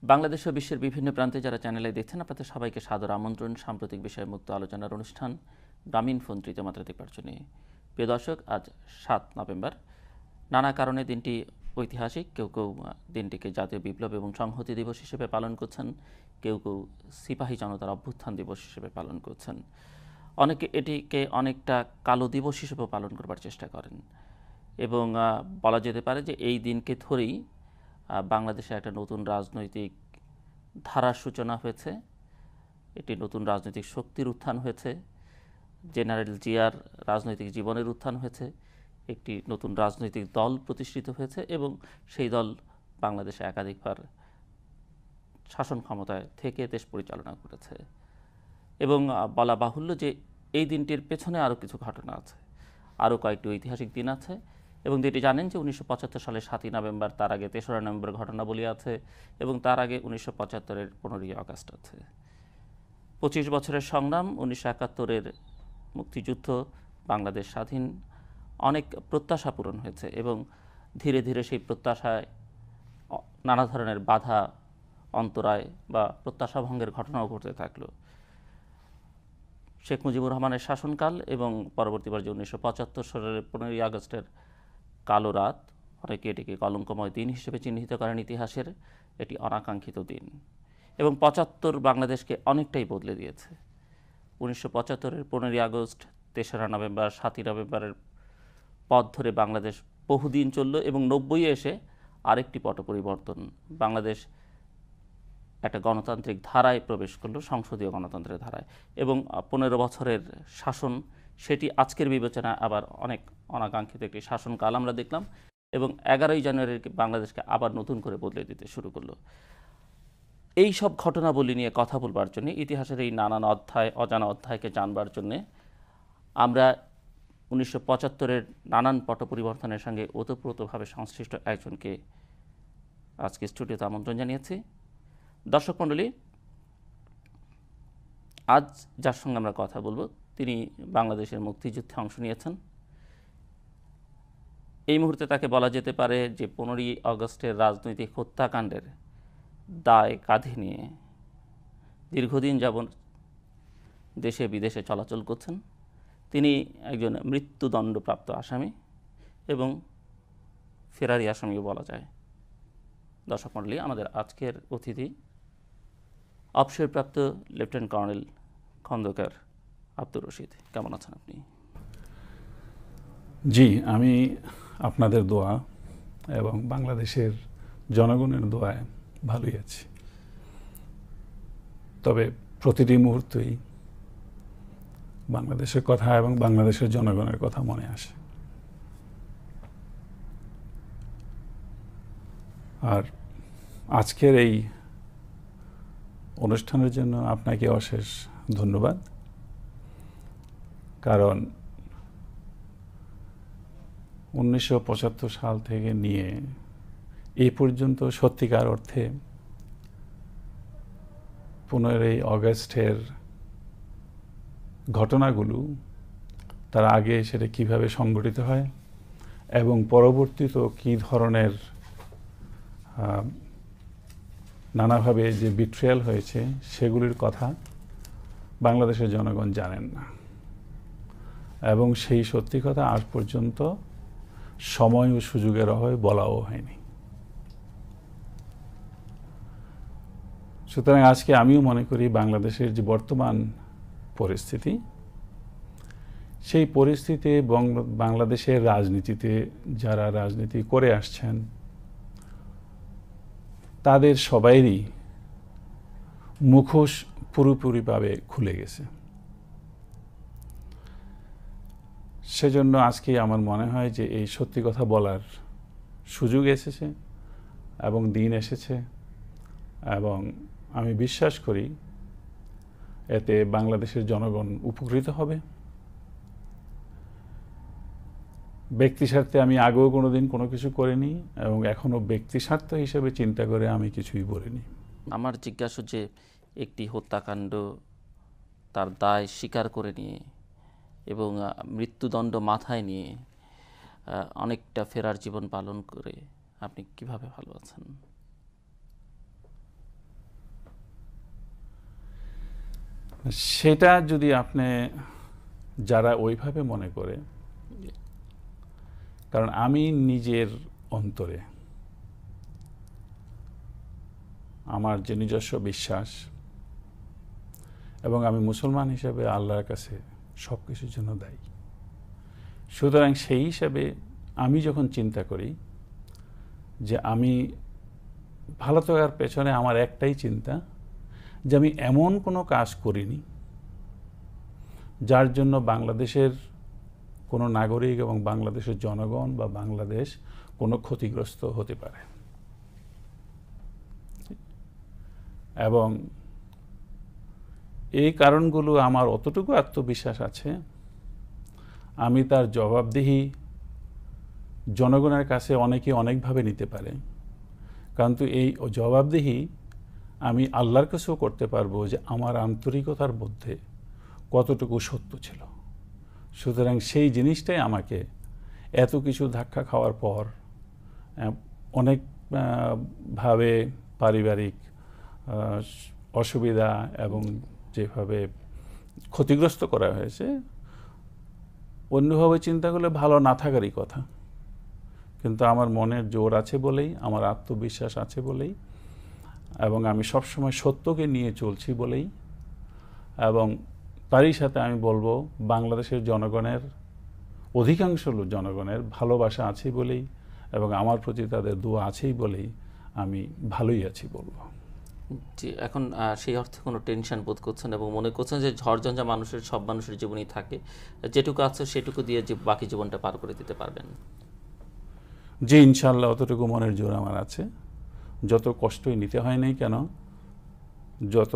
বাংলাদেশ ও বিশ্বের বিভিন্ন প্রান্তে যারা চ্যানেলে দেখছেন আপনাদের সবাইকে সাদর আমন্ত্রণ সাম্প্রতিক বিষয়মুক্ত আলোচনার অনুষ্ঠান গ্রামীণ ফোন তৃতীয় মাত্রাধিক নিয়ে। প্রিয় দর্শক, আজ 7 নভেম্বর। নানা কারণে দিনটি ঐতিহাসিক। কেউ কেউ দিনটিকে জাতীয় বিপ্লব এবং সংহতি দিবস হিসেবে পালন করছেন, কেউ কেউ সিপাহী জনতার অভ্যুত্থান দিবস হিসেবে পালন করছেন, অনেকে এটিকে অনেকটা কালো দিবস হিসেবেও পালন করবার চেষ্টা করেন। এবং বলা যেতে পারে যে এই দিনকে ধরেই বাংলাদেশে একটা নতুন রাজনৈতিক ধারার সূচনা হয়েছে, এটি নতুন রাজনৈতিক শক্তির উত্থান হয়েছে, জেনারেল জিয়ার রাজনৈতিক জীবনের উত্থান হয়েছে, একটি নতুন রাজনৈতিক দল প্রতিষ্ঠিত হয়েছে এবং সেই দল বাংলাদেশে একাধিকবার শাসন ক্ষমতায় থেকে দেশ পরিচালনা করেছে। এবং বলা বাহুল্য যে এই দিনটির পেছনে আরও কিছু ঘটনা আছে, আরও কয়েকটি ঐতিহাসিক দিন আছে। এবং যেটি জানেন যে 1975 সালে 7ই নভেম্বর, তার আগে 3রা নভেম্বর ঘটনাবলী আছে এবং তার আগে 1975-এর 15ই আগস্ট আছে। 25 বছরের সংগ্রাম, 1971-এর মুক্তিযুদ্ধ, বাংলাদেশ স্বাধীন, অনেক প্রত্যাশা পূরণ হয়েছে এবং ধীরে ধীরে সেই প্রত্যাশায় নানা ধরনের বাধা, অন্তরায় বা প্রত্যাশা ভঙ্গের ঘটনাও ঘটতে থাকলো। শেখ মুজিবুর রহমানের শাসনকাল এবং পরবর্তীবার যে 1975 সালের 15ই আগস্টের কালো রাত, অনেকে এটিকে কলঙ্কময় দিন হিসেবে চিহ্নিত করেন ইতিহাসের, এটি অনাকাঙ্ক্ষিত দিন এবং 75 বাংলাদেশকে অনেকটাই বদলে দিয়েছে। 1975-এর 15ই আগস্ট, 3রা নভেম্বর, 7ই নভেম্বরের পথ ধরে বাংলাদেশ বহুদিন চলল এবং 90-এ এসে আরেকটি পট পরিবর্তন, বাংলাদেশ একটা গণতান্ত্রিক ধারায় প্রবেশ করলো, সংসদীয় গণতন্ত্রের ধারায়, এবং 15 বছরের শাসন, সেটি আজকের বিবেচনায় আবার অনেক অনাকাঙ্ক্ষিত একটি শাসনকাল আমরা দেখলাম এবং 11ই জানুয়ারি বাংলাদেশকে আবার নতুন করে বদলে দিতে শুরু করলো। এই সব ঘটনাবলী নিয়ে কথা বলবার জন্য, ইতিহাসের এই নানান অধ্যায়, অজানা অধ্যায়কে জানবার জন্যে আমরা 1975-এর নানান পট পরিবর্তনের সঙ্গে ওতপ্রোতভাবে সংশ্লিষ্ট একজনকে আজকে স্টুডিওতে আমন্ত্রণ জানিয়েছি। দর্শক মণ্ডলী, আজ যার সঙ্গে আমরা কথা বলবো তিনি বাংলাদেশের মুক্তিযুদ্ধে অংশ নিয়েছেন। এই মুহূর্তে তাকে বলা যেতে পারে যে 15ই আগস্টের রাজনৈতিক হত্যাকাণ্ডের দায় কাঁধে নিয়ে দীর্ঘদিন যাবৎ দেশে বিদেশে চলাচল করছেন। তিনি একজন মৃত্যুদণ্ডপ্রাপ্ত আসামি এবং ফেরারি আসামিও বলা যায়। দর্শক মণ্ডলী, আমাদের আজকের অতিথি অবসরপ্রাপ্ত লেফটেন্যান্ট কর্নেল খন্দকার আব্দুর রশিদ। কেমন আছেন আপনি? জি, আমি আপনাদের দোয়া এবং বাংলাদেশের জনগণের দোয়ায় ভালোই আছি। তবে প্রতিটি মুহূর্তেই বাংলাদেশের কথা এবং বাংলাদেশের জনগণের কথা মনে আসে। আর আজকের এই অনুষ্ঠানের জন্য আপনাকে অশেষ ধন্যবাদ, কারণ 1975 সাল থেকে নিয়ে এই পর্যন্ত সত্যিকার অর্থে 15ই আগস্টের ঘটনাগুলো, তার আগে সেটা কিভাবে সংগঠিত হয় এবং পরবর্তীতে কী ধরনের নানাভাবে যে বিট্রিয়াল হয়েছে সেগুলির কথা বাংলাদেশের জনগণ জানেন না এবং সেই সত্যি কথা আজ পর্যন্ত সময় ও সুযোগের অভাবে বলাও হয়নি। সুতরাং আজকে আমিও মনে করি বাংলাদেশের যে বর্তমান পরিস্থিতি, সেই পরিস্থিতি বাংলাদেশের রাজনীতিতে যারা রাজনীতি করে আসছেন তাদের সবাইরই মুখোশ পুরোপুরিভাবে খুলে গেছে। সেজন্য আজকে আমার মনে হয় যে এই সত্যি কথা বলার সুযোগ এসেছে এবং দিন এসেছে এবং আমি বিশ্বাস করি এতে বাংলাদেশের জনগণ উপকৃত হবে। ব্যক্তি স্বার্থে আমি আগেও কোনোদিন কোনো কিছু করিনি এবং এখনও ব্যক্তি স্বার্থ হিসেবে চিন্তা করে আমি কিছুই বলিনি। আমার জিজ্ঞাসা যে একটি হত্যাকাণ্ড তার দায় স্বীকার করে নিয়ে এবং মৃত্যুদণ্ড মাথায় নিয়ে অনেকটা ফেরার জীবন পালন করে আপনি কিভাবে ভালো আছেন? সেটা যদি আপনি যারা ওইভাবে মনে করে, কারণ আমি নিজের অন্তরে আমার যে নিজস্ব বিশ্বাস এবং আমি মুসলমান হিসেবে আল্লাহর কাছে সব কিছুর জন্য দায়ী। সুতরাং সেই হিসাবে আমি যখন চিন্তা করি যে আমি ভালো থাকার পেছনে আমার একটাই চিন্তা যে আমি এমন কোনো কাজ করিনি যার জন্য বাংলাদেশের কোনো নাগরিক এবং বাংলাদেশের জনগণ বা বাংলাদেশ কোনো ক্ষতিগ্রস্ত হতে পারে। এবং এই কারণগুলো আমার অতটুকু আত্মবিশ্বাস আছে, আমি তার জবাবদিহি জনগণের কাছে অনেকে অনেকভাবে নিতে পারে, কিন্তু এই জবাবদিহি আমি আল্লাহর কাছেও করতে পারবো যে আমার আন্তরিকতার মধ্যে কতটুকু সত্য ছিল। সুতরাং সেই জিনিসটাই আমাকে এত কিছু ধাক্কা খাওয়ার পর অনেক ভাবে পারিবারিক অসুবিধা এবং যেভাবে ক্ষতিগ্রস্ত করা হয়েছে, অন্যভাবে চিন্তা করলে ভালো না থাকারই কথা। কিন্তু আমার মনের জোর আছে বলেই, আমার আত্মবিশ্বাস আছে বলেই, এবং আমি সবসময় সত্যকে নিয়ে চলছি বলেই, এবং তারই সাথে আমি বলবো বাংলাদেশের জনগণের অধিকাংশ জনগণের ভালোবাসা আছে বলেই এবং আমার প্রতি তাদের দোয়া আছেই বলেই আমি ভালোই আছি বলবো। জি, এখন সেই অর্থে কোনো টেনশন বোধ করছেন এবং মনে করছেন যে ঝড়ঝঞ্ঝা মানুষের সব মানুষের জীবনই থাকে, যেটুকু আছে সেটুকু দিয়ে যে বাকি জীবনটা পার করে দিতে পারবেন? জি, ইনশাআল্লাহ অতটুকু মনের জোর আমার আছে। যত কষ্টই নিতে হয় নাই কেন, যত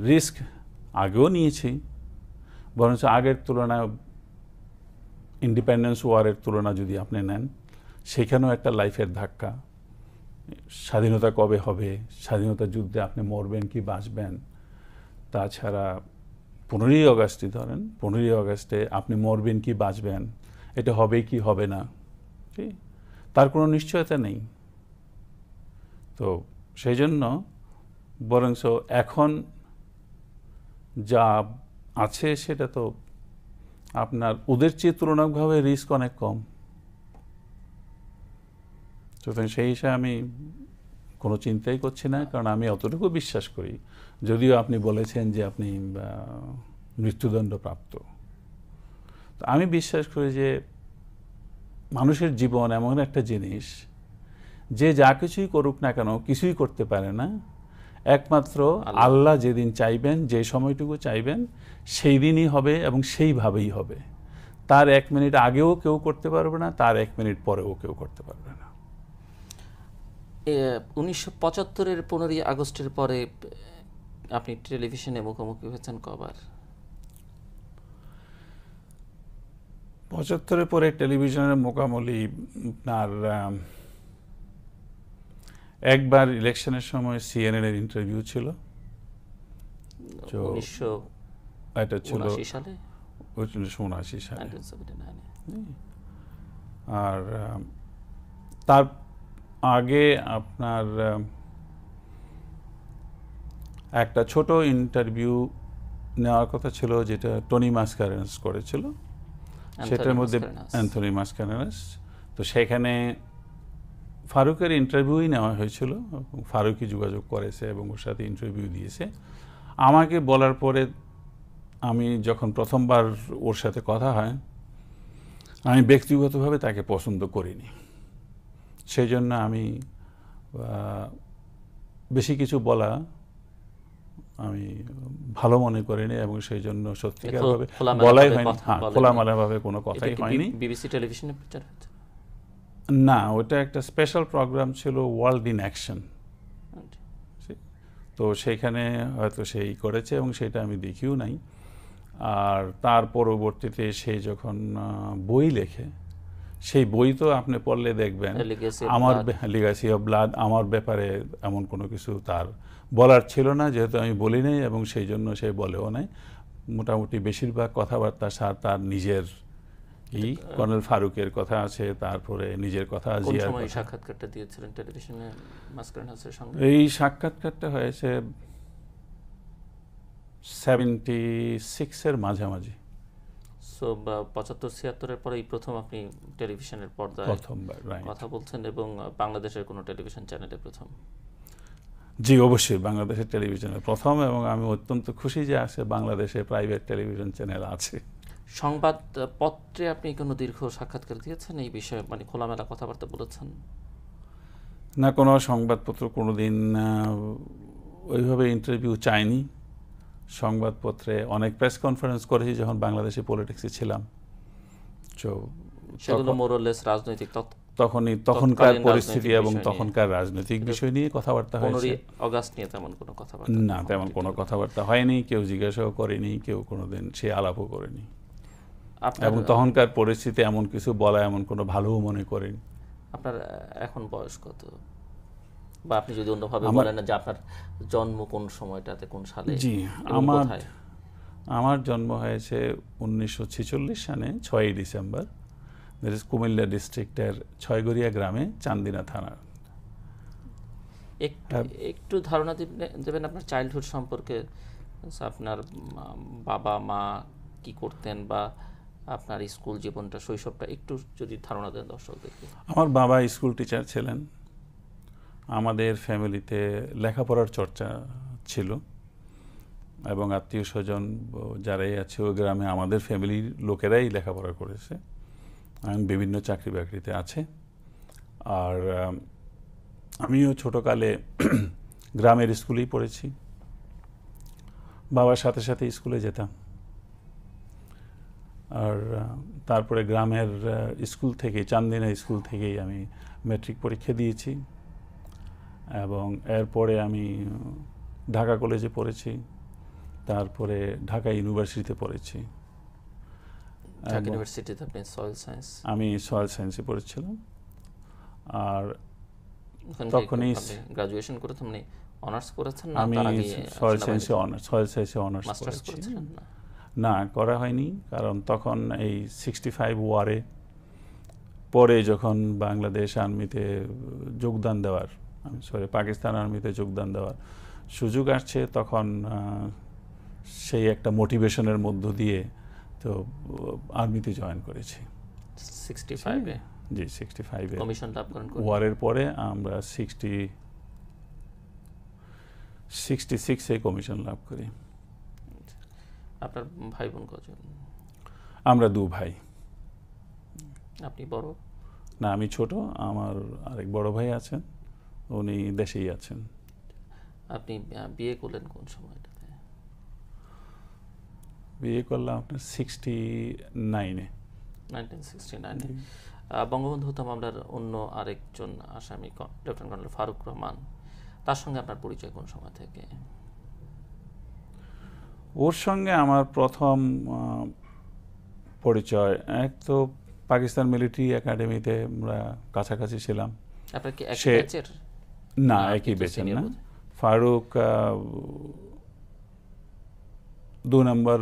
রিস্ক আগেও নিয়েছি, বরঞ্চ আগের তুলনায় ইন্ডিপেন্ডেন্স ওয়ারের তুলনা যদি আপনি নেন, সেখানেও একটা লাইফের ধাক্কা। স্বাধীনতা কবে হবে, স্বাধীনতা যুদ্ধে আপনি মরবেন কি বাঁচবেন, তাছাড়া 15ই আগস্টই ধরেন, 15ই আগস্টে আপনি মরবেন কি বাঁচবেন, এটা হবে কি হবে না, তার কোনো নিশ্চয়তা নেই। তো সেই জন্য বরঞ্চ এখন যা আছে সেটা তো আপনার ওদের চেয়ে তুলনামূলকভাবে রিস্ক অনেক কম। সুতরাং সেই হিসাবে আমি কোনো চিন্তাই করছি না, কারণ আমি অতটুকু বিশ্বাস করি, যদিও আপনি বলেছেন যে আপনি মৃত্যুদণ্ড প্রাপ্ত, তো আমি বিশ্বাস করি যে মানুষের জীবন এমন একটা জিনিস যে যা কিছুই করুক না কেন কিছুই করতে পারে না, একমাত্র আল্লাহ যেদিন চাইবেন, যে সময়টুকু চাইবেন সেই দিনই হবে এবং সেইভাবেই হবে। তার 1 মিনিট আগেও কেউ করতে পারবে না, তার 1 মিনিট পরেও কেউ করতে পারবে না। 1975-এর 15ই আগস্টের পরে আপনি টেলিভিশনে মুখোমুখি হয়েছেন কবার? 75-এর পরে টেলিভিশনের মুখোমুখি আপনার একবার ইলেকশনের সময় CNN এর ইন্টারভিউ ছিল, 1979 সালে, 1979 সালে। 1979 আর তার আগে আপনার একটা ছোট ইন্টারভিউ নেওয়ার কথা ছিল, যেটা টনি মাসকারেনাস করেছিল, সেটার মধ্যে অ্যান্থনি মাসকারেনাস। তো সেখানে ফারুকের ইন্টারভিউই নেওয়া হয়েছিল, ফারুকই যোগাযোগ করেছে এবং ওর সাথে ইন্টারভিউ দিয়েছে। আমাকে বলার পরে আমি যখন প্রথমবার ওর সাথে কথা হয়, আমি ব্যক্তিগতভাবে তাকে পছন্দ করিনি। সেই জন্য আমি বেশি কিছু বলা আমি ভালো মনে করিনি এবং সেই জন্য সত্যিকারভাবে বলাই হয়নি। হ্যাঁ, খোলামেলাভাবে কোনো কথাই হয়নি। বিবিসি টেলিভিশনে প্রচার হচ্ছে না, ওটা একটা স্পেশাল প্রোগ্রাম ছিল, ওয়ার্ল্ড ইন অ্যাকশন। তো সেইখানে হয়তো সেই করেছে এবং সেটা আমি দেখিও নাই। আর তার পরবর্তীতে সে যখন বই লেখে, সেই বই তো আপনি পড়লে দেখবেন আমার লিগ্যাসি অফ ব্লাড, আমার ব্যাপারে এমন কোনো কিছু তার বলার ছিল না, যেহেতু আমি বলি নাই এবং সেই জন্য সে বলেও নাই। মোটামুটি বেশিরভাগ কথাবার্তা তার নিজের কর্নেল ফারুকের কথা আছে, তারপরে নিজের কথা। সাক্ষাৎকারটা দিয়েছিলেন টেলিভিশনে মাসকারেনাসের সঙ্গে? এই সাক্ষাৎকারটা হয়েছে 76-এর মাঝামাঝি। সো 75-76-এর পরে এই প্রথম আপনি টেলিভিশনের পর্দায় প্রথমবার, রাইট। কথা বলছেন এবং বাংলাদেশের কোনো টেলিভিশন চ্যানেলে প্রথম। জি, অবশ্যই বাংলাদেশের টেলিভিশনের প্রথম, এবং আমি অত্যন্ত খুশি যে আছে বাংলাদেশে প্রাইভেট টেলিভিশন চ্যানেল আছে। সংবাদপত্রে আপনি কোনো দীর্ঘ সাক্ষাৎকার দিয়েছেন এই বিষয়ে, মানে খোলামেলা কথাবার্তা বলেছেন? না, কোনো সংবাদপত্র কোনোদিন ওইভাবে ইন্টারভিউ চাইনি। সংবাদপত্রে অনেক প্রেস কনফারেন্স করেছি যখন বাংলাদেশে পলিটিক্সে ছিলাম। সেগুলো মোরলেস রাজনৈতিক তখনকার পরিস্থিতি এবং তখনকার রাজনৈতিক বিষয় নিয়ে কথাবার্তা হয়েছে। 15 আগস্ট নিয়ে তেমন কোনো কথাবার্তা না, তেমন কোনো কথাবার্তা হয়নি, কেউ জিজ্ঞাসাও করেনি, কেউ কোনোদিন সে আলাপও করেনি, এবং তখনকার পরিস্থিতি এমন কিছু বলা এমন কোনো ভালোও মনে করেনি। আপনার এখন বয়স কত, বা আপনি যদি অন্যভাবে বলেন না যে আপনার জন্ম কোন সময়টাতে, কোন সালে? জি, আমার জন্ম হয়েছে 1946 সালে 6ই ডিসেম্বর, কুমিল্লা ডিস্ট্রিক্টের ছয়গড়িয়া গ্রামে, চান্দিনা থানা। একটু ধারণা দেবেন আপনার চাইল্ডহুড সম্পর্কে? আপনার বাবা মা কি করতেন, বা আপনার স্কুল জীবনটা, শৈশবটা একটু যদি ধারণা দেন দর্শকদেরকে। আমার বাবা স্কুল টিচার ছিলেন। আমাদের ফ্যামিলিতে লেখাপড়ার চর্চা ছিল, এবং আত্মীয় স্বজন যারাই আছে ওই গ্রামে আমাদের ফ্যামিলির লোকেরাই লেখাপড়া করেছে, বিভিন্ন চাকরি বাকরিতে আছে। আর আমিও ছোটকালে গ্রামের স্কুলেই পড়েছি, বাবার সাথে সাথে স্কুলে যেতাম। আর তারপরে গ্রামের স্কুল থেকে, চান্দিনা স্কুল থেকেই আমি ম্যাট্রিক পরীক্ষা দিয়েছি, এবং এরপরে আমি ঢাকা কলেজে পড়েছি, তারপরে ঢাকা ইউনিভার্সিটিতে পড়েছি। ঢাকা ইউনিভার্সিটিতে আপনি সয়েল সায়েন্স? আমি সয়েল সায়েন্সে পড়েছিলাম। আর তখনই গ্রাজুয়েশন করেছেন, মানে অনার্স করেছেন? না, আমি সয়েল সায়েন্সে অনার্স মাস্টার্স করেছেন? না, করা হয়নি, কারণ তখন এই 65 ওয়ারে পরে যখন বাংলাদেশ আর্মিতে যোগদান দেওয়ার, পাকিস্তান আর্মিতে যোগদান দেওয়ার সুযোগ আসছে, তখন সেই একটা মোটিভেশনের মধ্য দিয়ে তো আর্মিতে জয়েন করেছি 65-এ। জি, 65-এ কমিশন লাভ করেন। ওয়ারের পরে আমরা 66-এ কমিশন লাভ করি। আপনার ভাই বোন কজন? আমরা 2 ভাই। আপনি বড়? না, আমি ছোট। আমার আরেক বড় ভাই আছেন, উনি দেশেই আছেন। আপনি বিয়ে করলেন কোন সময়টাতে? বিয়ে করলাম আপনার 1969-এ। 1969-এ। বঙ্গবন্ধু হত্যা মামলার অন্য আরেকজন আসামি লেফটেন্যান্ট কর্নেল ফারুক রহমান, তার সঙ্গে আপনার পরিচয় কোন সময় থেকে? ওর সঙ্গে আমার প্রথম পরিচয়, এক তো পাকিস্তান মিলিটারি একাডেমিতে আমরা কাছাকাছি ছিলাম। আপনার কি একই ব্যাচের? না, একই ব্যাচের না। ফারুক 2 নম্বর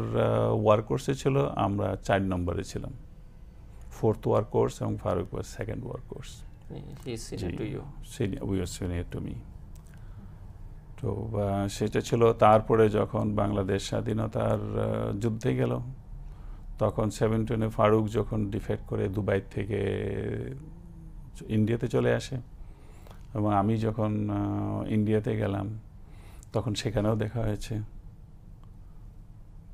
ওয়ার কোর্সে ছিল, আমরা 4 নম্বরে ছিলাম। 4th ওয়ার কোর্স, এবং Faruk was 2nd war course. Senior to me. তো সেটা ছিল। তারপরে যখন বাংলাদেশ স্বাধীনতার যুদ্ধে গেল, তখন 71-এ ফারুক যখন ডিফেক্ট করে দুবাই থেকে ইন্ডিয়াতে চলে আসে, এবং আমি যখন ইন্ডিয়াতে গেলাম তখন সেখানেও দেখা হয়েছে।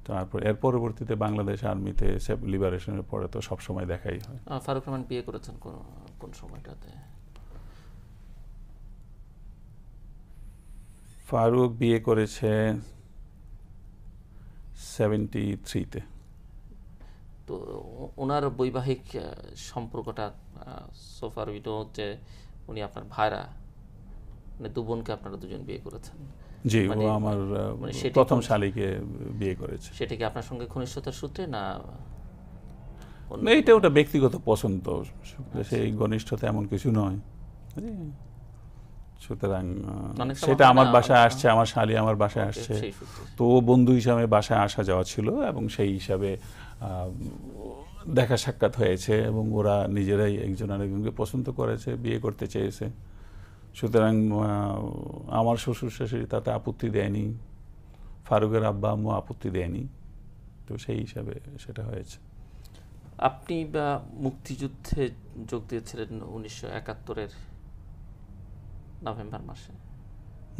তারপর এর পরবর্তীতে বাংলাদেশ আর্মিতে লিবারেশনের পরে তো সবসময় দেখাই হয়। ফারুক রহমান বিয়ে করেছেন কোন সময়টাতে? ফারুক বিয়ে করেছে 73-তে। তো ওনার বৈবাহিক সম্পর্কটা, সোফার উইডো, যে উনি আপনার ভাইরা, মানে 2 বোনকে আপনারা 2জন বিয়ে করেছেন? জি, ও আমার প্রথম শালীকে বিয়ে করেছে। সেটা কি আপনার সঙ্গে ঘনিষ্ঠতার সূত্রে, না এইটা ওটা ব্যক্তিগত পছন্দ, সেই ঘনিষ্ঠতা এমন কিছু নয়। সুতরাং সেটা আমার বাসায় আসছে, আমার শালী আমার বাসায় আসছে, তো বন্ধু হিসাবে বাসায় আসা যাওয়া ছিল, এবং সেই হিসাবে দেখা সাক্ষাৎ হয়েছে, এবং ওরা নিজেরাই একজন আরেকজনকে পছন্দ করেছে, বিয়ে করতে চেয়েছে। সুতরাং আমার শ্বশুর শাশুড়ি তাতে আপত্তি দেয়নি। ফারুকের আব্বা আম্মু আপত্তি দেয়নি, তো সেই হিসাবে সেটা হয়েছে। আপনি মুক্তিযুদ্ধে যোগ দিয়েছিলেন 1971-এর নভেম্বর মাসে,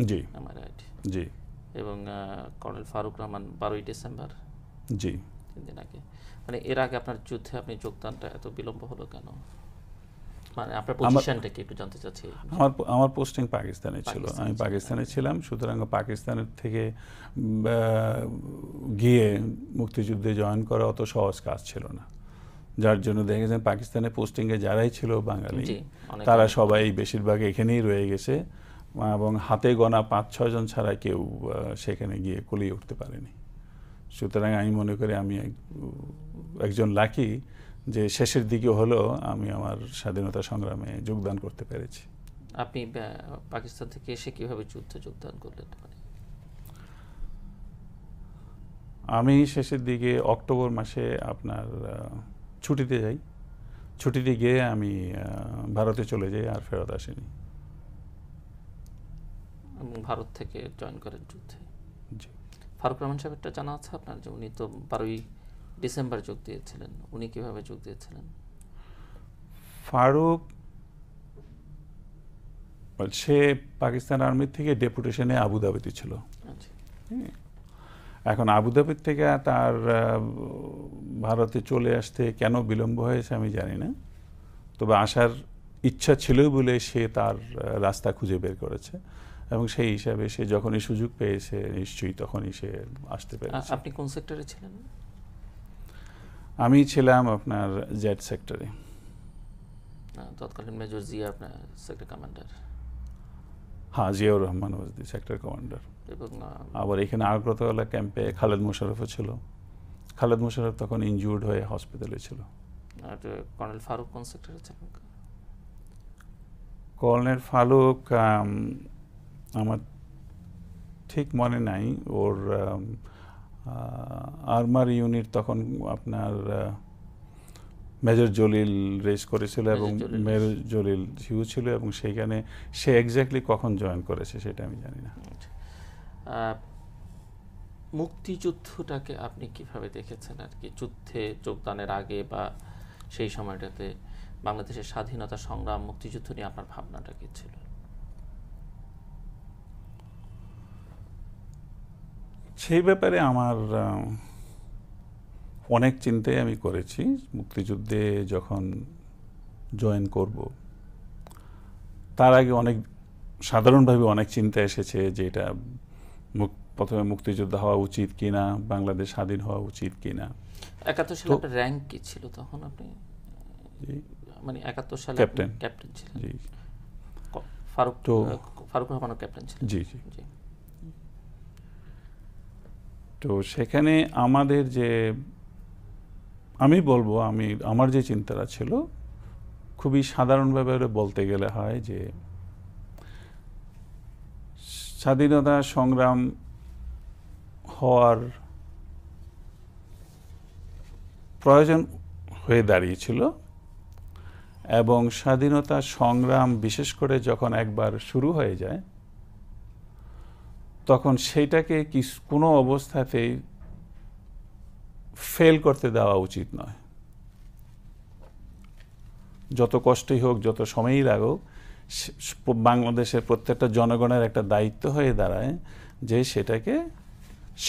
জি আমার রাইট? জি এবং কর্নেল ফারুক রহমান 12ই ডিসেম্বর, জি। 3 দিন আগে। মানে এর আগে আপনার যুদ্ধে আপনি যোগদানটা এত বিলম্ব হলো কেন? মানে আপনার পজিশনটা কি একটু জানতে চাচ্ছি। আমার পোস্টিং পাকিস্তানে ছিল, পাকিস্তানে আমি ছিলেন, পাকিস্তানে ছিলাম, সুতরাং পাকিস্তানের থেকে গিয়ে মুক্তিযুদ্ধে জয়েন করা অত সহজ কাজ ছিল না, যার জন্য দেখেছেন পাকিস্তানে পোস্টিংয়ে যারাই ছিল বাঙালি জি, অনেক তারা অনেক। সবাই বেশিরভাগ এখানেই রয়ে গেছে, এবং হাতে গোনা 5-6 জন ছাড়া কেউ সেখানে গিয়ে কুলিয়ে উঠতে পারেনি। সুতরাং আমি মনে করি আমি একজন লাকি যে শেষের দিকে হলেও আমি আমার স্বাধীনতা সংগ্রামে যোগদান করতে পেরেছি। আপনি পাকিস্তান থেকে এসে কিভাবে যুদ্ধে যোগদান করলেন? মানে আমি শেষের দিকে অক্টোবর মাসে আপনার ছুটিতে যাই, ছুটিতে গিয়ে আমি ভারতে চলে যাই, আর ফেরত আসিনি। এবং ভারত থেকে জয়েন করেন যুদ্ধে। জি। ফারুক রহমান সাহেবটা জানা আছে আপনার, যে উনি তো 12ই ডিসেম্বর যোগ দিয়েছিলেন, উনি কিভাবে যোগ দিয়েছিলেন? ফারুক সে পাকিস্তান আর্মির থেকে ডেপুটেশনে আবুধাবিতে ছিল। আচ্ছা। এখন আবুধাবির থেকে তার ভারতে চলে আসতে কেন বিলম্ব হয়েছে আমি জানি না, তবে আসার ইচ্ছা ছিল বলে সে তার রাস্তা খুঁজে বের করেছে, এবং সেই হিসাবে সে যখনই সুযোগ পেয়েছে নিশ্চয়ই তখনই সে আসতে পেরেছে। আপনি কোন সেক্টরে ছিলেন? আমি ছিলাম আপনার জেড সেক্টরে। তৎকালীন মেজর জিয়া আপনার সেক্টর কমান্ডার। হ্যাঁ, জিয়াউর রহমান ওয়াজ দি সেক্টর কমান্ডার। এবং আবার এখানে আগরতলা ক্যাম্পে খালেদ মোশাররফও ছিল। খালেদ মোশাররফ তখন ইনজুর্ড হয়ে হসপিটালে ছিল। কর্নেল ফারুক কোন সেক্টরে ছিলেন? কর্নেল ফারুক আমার ঠিক মনে নাই, ওর আর্মার ইউনিট তখন আপনার মেজর জলিল রেস করেছিল, এবং মেজর জলিল হিউ ছিল, এবং সেইখানে সে এক্স্যাক্টলি কখন জয়েন করেছে সেটা আমি জানি না। মুক্তিযুদ্ধটাকে আপনি কিভাবে দেখেছেন আর কি, যুদ্ধে যোগদানের আগে বা সেই সময়টাতে বাংলাদেশের স্বাধীনতা সংগ্রাম, মুক্তিযুদ্ধ নিয়ে আপনার ভাবনাটা কি ছিল? সেই ব্যাপারে আমার অনেক চিন্তাই আমি করেছি। মুক্তিযুদ্ধে যখন জয়েন করব তার আগে অনেক সাধারণভাবে অনেক চিন্তা এসেছে যে এটা প্রথমে মুক্তিযোদ্ধা হওয়া উচিত কিনা, বাংলাদেশ স্বাধীন হওয়া উচিত কিনা। 71 সালে আপনার র্যাঙ্ক কি ছিল তখন? আপনি মানে 71 সালে ক্যাপ্টেন ছিলেন। জি। ফারুক রহমানও ক্যাপ্টেন ছিলেন। জি জি। তো সেখানে আমাদের যে আমি বলবো আমার যে চিন্তাটা ছিল খুবই সাধারণভাবে বলতে গেলে হয় যে স্বাধীনতা সংগ্রাম হওয়ার প্রয়োজন হয়ে দাঁড়িয়েছিল, এবং স্বাধীনতা সংগ্রাম বিশেষ করে যখন একবার শুরু হয়ে যায় তখন সেইটাকে কোনো অবস্থাতেই ফেল করতে দেওয়া উচিত নয়। যত কষ্টই হোক, যত সময়ই লাগুক, বাংলাদেশের প্রত্যেকটা জনগণের একটা দায়িত্ব হয়ে দাঁড়ায় যে সেটাকে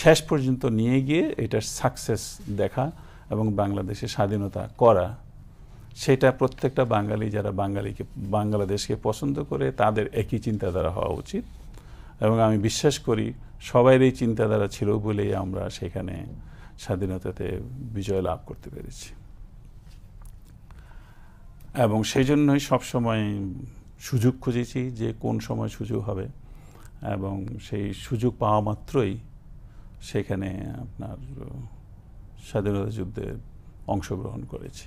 শেষ পর্যন্ত নিয়ে গিয়ে এটার সাকসেস দেখা এবং বাংলাদেশে স্বাধীনতা করা। সেটা প্রত্যেকটা বাঙালি যারা বাংলাদেশকে পছন্দ করে তাদের একই চিন্তাধারা হওয়া উচিত, এবং আমি বিশ্বাস করি সবাইয়ের এই চিন্তাধারা ছিল বলেই আমরা সেখানে স্বাধীনতাতে বিজয় লাভ করতে পেরেছি। এবং সেই জন্যই সবসময় সুযোগ খুঁজেছি যে কোন সময় সুযোগ হবে, এবং সেই সুযোগ পাওয়া মাত্রই সেখানে আপনার স্বাধীনতা যুদ্ধে অংশগ্রহণ করেছি।